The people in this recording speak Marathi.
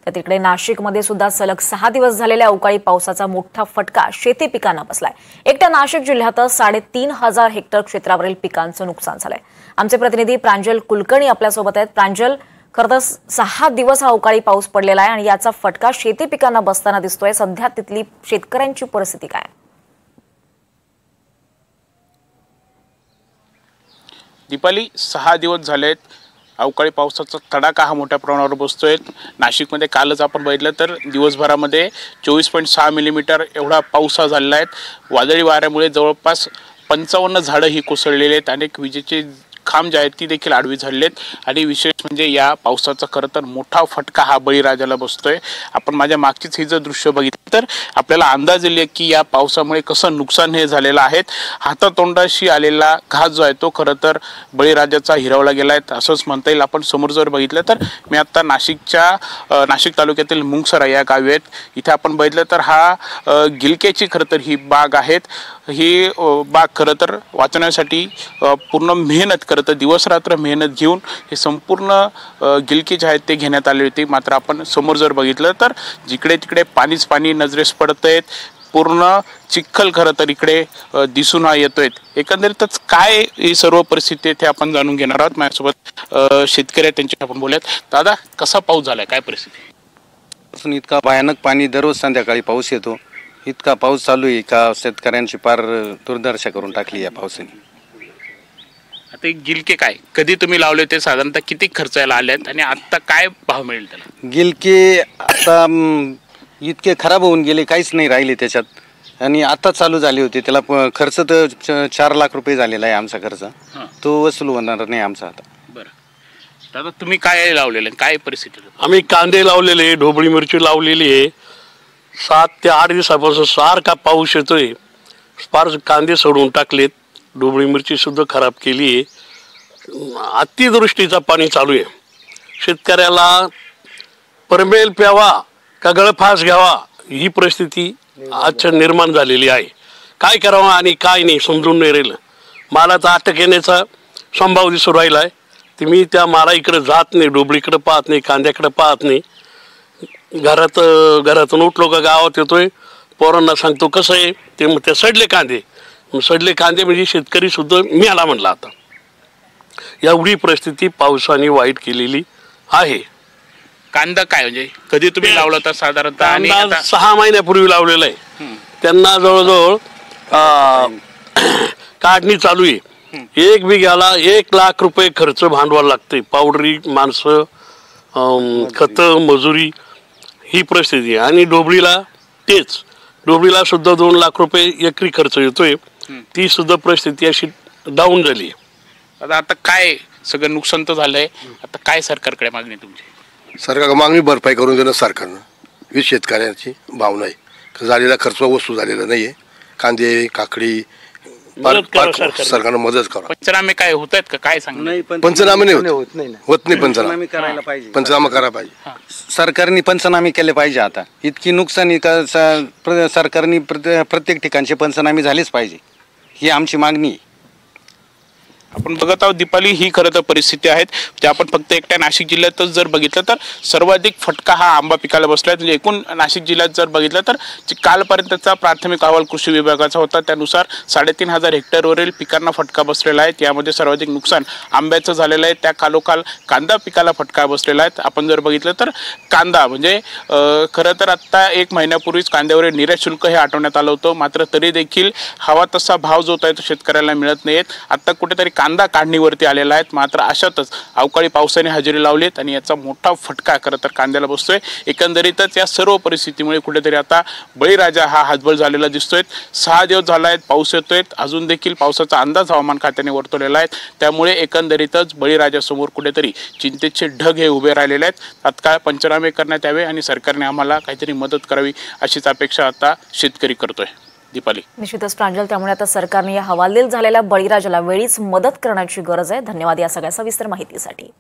तर तिकडे नाशिकमध्ये सुद्धा सलग 6 दिवस झालेल्या अवकाळी पावसाचा मोठा फटका शेती पिकांना बसलाय। एकट्या नाशिक जिल्ह्यातच 3,500 हेक्टर क्षेत्रावरील पिकांचं नुकसान झालंय। आमचे प्रतिनिधी प्रांजल कुलकर्णी आपल्यासोबत आहेत। प्रांजल, खरं तर 6 दिवस हा अवकाळी पाऊस पडलेला आहे आणि याचा फटका शेती पिकांना बसताना दिसतोय। सध्या तिथली शेतकऱ्यांची परिस्थिती काय? दीपाली, 6 दिवस झालेत अवकाळी पावसाचा तडाखा हा मोठ्या प्रमाणावर बसतोय। नाशिकमध्ये कालच आपण बघितलं तर दिवसभरामध्ये 24.6 मिलीमीटर एवढा पाऊस झालेला आहे। वादळी वाऱ्यामुळे जवळपास 55 झाडं ही कोसळलेली आहेत। अनेक विजेचे खांब जे आहेत ती देखील आडवी झालेले आहेत आणि विशेष म्हणजे या पावसाचा खरं तर मोठा फटका हा बळीराजाला बसतोय। आपण माझ्या मागचीच ही जर दृश्य बघितलं तर आपल्याला अंदाज येईल की या पावसामुळे कसं नुकसान हे झालेलं आहे। हातातोंडाशी आलेला घास जो आहे तो खरं तर बळीराजाचा हिरावला गेला आहे असंच म्हणता येईल। आपण समोर जर बघितलं तर मी आता नाशिक तालुक्यातील मुंगसरा या गावी आहेत। इथे आपण बघितलं तर हा गिलक्याची खरं तर ही बाग आहेत। ही बाग खरं तर वाचवण्यासाठी पूर्ण मेहनत खरं तर दिवस रात्र मेहनत घेऊन हे संपूर्ण गिलके जे आहेत ते घेण्यात आले होते। मात्र आपण समोर जर बघितलं तर जिकडे तिकडे पाणीच पाणी नजरेस पडत आहेत। पूर्ण चिखल खरं तर इकडे दिसून येतोय। एकंदरीतच काय ही सर्व परिस्थिती ते आपण जाणून घेणार आहोत। माझ्यासोबत शेतकरी त्यांच्याशी आपण बोलूयात। दादा, कसा पाऊस झालाय, काय परिस्थिती? इतका भयानक पाणी दररोज संध्याकाळी पाऊस येतो। इतका पाऊस चालू आहे का शेतकऱ्यांची पार दुर्दशा करून टाकली या पावसाने। आता गिलके काय कधी तुम्ही लावले ते साधारणतः किती खर्च यायला आलेत आणि आता काय भाव मिळेल त्याला? गिलके आता इतके खराब होऊन गेले, काहीच नाही राहिले त्याच्यात आणि आता चालू झाले होते। त्याला खर्च तर 4 लाख रुपये झालेला आहे आमचा खर्च, तो वसूल होणार नाही आमचा आता। बरं दादा, तुम्ही काय लावलेलं, काय परिस्थिती? आम्ही कांदे लावलेले, ढोबळी मिरची लावलेली आहे। 7 ते 8 दिवसापासून सारखा पाऊस येतोय। फार कांदे सोडून टाकलेत, ढोबळी मिरची सुद्धा खराब केली आहे। अतिवृष्टीचा पाणी चालू आहे। शेतकऱ्याला परमेल प्यावा का गळफास घ्यावा ही परिस्थिती आजच्या निर्माण झालेली आहे। काय करावं आणि काय नाही समजून नाही राहिलं। मालाचा अटक येण्याचा संभाव दिसून राहिला आहे। ते मी त्या माला इकडे जात नाही, ढोबळीकडे पाहत नाही, कांद्याकडे पाहत नाही। घरातून उठलो का गावात येतोय, पोरांना सांगतो कसं आहे ते, मग ते सडले कांदे म्हणजे शेतकरी सुद्धा मी आला म्हणला। आता एवढी परिस्थिती पावसाने वाईट केलेली आहे। कांदा काय म्हणजे कधी तुम्ही लावला तर साधारणतः? आणि 6 महिन्यापूर्वी लावलेला आहे। त्यांना जवळजवळ काढणी चालू आहे। 1 बिघाला 1 लाख रुपये खर्च भांडवल लागते। पावडरी, माणसं, खत, मजुरी ही परिस्थिती आहे। आणि ढोबळीला सुद्धा 2 लाख रुपये एकरी खर्च येतोय। ती सुद्धा परिस्थिती अशी डाऊन झाली आहे। आता काय सगळं नुकसान तर झालंय, आता काय सरकारकडे मागणी तुमची? सरकार मागणी भरपाई करून देणं सरकारनं, ही शेतकऱ्यांची भावना आहे। झालेला खर्च वस्तू झालेला नाहीये। कांदे, काकडी सरकारनं मदत करा। पंचनामे काय होत आहेत का, काय सांग? पंचनामे नाही होत नाही। पंचनामे करायला पाहिजे, पंचनामा करायला पाहिजे। सरकारने पंचनामे केले पाहिजे। आता इतकी नुकसानी का सरकारने प्रत्येक ठिकाणचे पंचनामे झालेच पाहिजे, ही आमची मागणी आहे। आपण बघत आहोत दीपाली, ही खरं तर परिस्थिती आहे जे आपण फक्त एकट्या नाशिक जिल्ह्यातच जर बघितलं तर सर्वाधिक फटका हा आंबा पिकाला बसला आहे। म्हणजे एकूण नाशिक जिल्ह्यात जर बघितलं तर कालपर्यंतचा प्राथमिक अहवाल कृषी विभागाचा होता, त्यानुसार 3,500 हेक्टरवरील पिकांना फटका बसलेला आहे। यामध्ये सर्वाधिक नुकसान आंब्याचं झालेलं आहे। त्या खालोखाल कांदा पिकाला फटका बसलेला आहे। आपण जर बघितलं तर कांदा म्हणजे खरं तर आत्ता 1 महिन्यापूर्वीच कांद्यावरील निर्यात शुल्क हे हटवण्यात आलं होतं। मात्र तरी देखील हवा तसा भाव जो आहे तो शेतकऱ्याला मिळत नाहीत। आता कुठेतरी कांदा काढणीवरती आलेला आहे। मात्र अशातच अवकाळी पावसाने हजेरी लावलीत आणि याचा मोठा फटका खरं तर कांद्याला बसतोय। एकंदरीतच या सर्व परिस्थितीमुळे कुठेतरी आता बळीराजा हा हतबल झालेला दिसतोय। 6 दिवस झाला आहेत पाऊस येतोय, अजून देखील पावसाचा अंदाज हवामान खात्याने वर्तवलेला आहे। त्यामुळे एकंदरीतच बळीराजासमोर कुठेतरी चिंतेचे ढग हे उभे राहिलेले आहेत। तात्काळ पंचनामे करण्यात यावे आणि सरकारने आम्हाला काहीतरी मदत करावी अशीच अपेक्षा आता शेतकरी करतोय। दीपाली, निश्चितच प्रांजल, त्यामुळे आता सरकारने या हवालदिल झालेल्या बळीराजाला वेळीच मदत करण्याची गरज आहे। धन्यवाद या सगळ्या सविस्तर माहितीसाठी।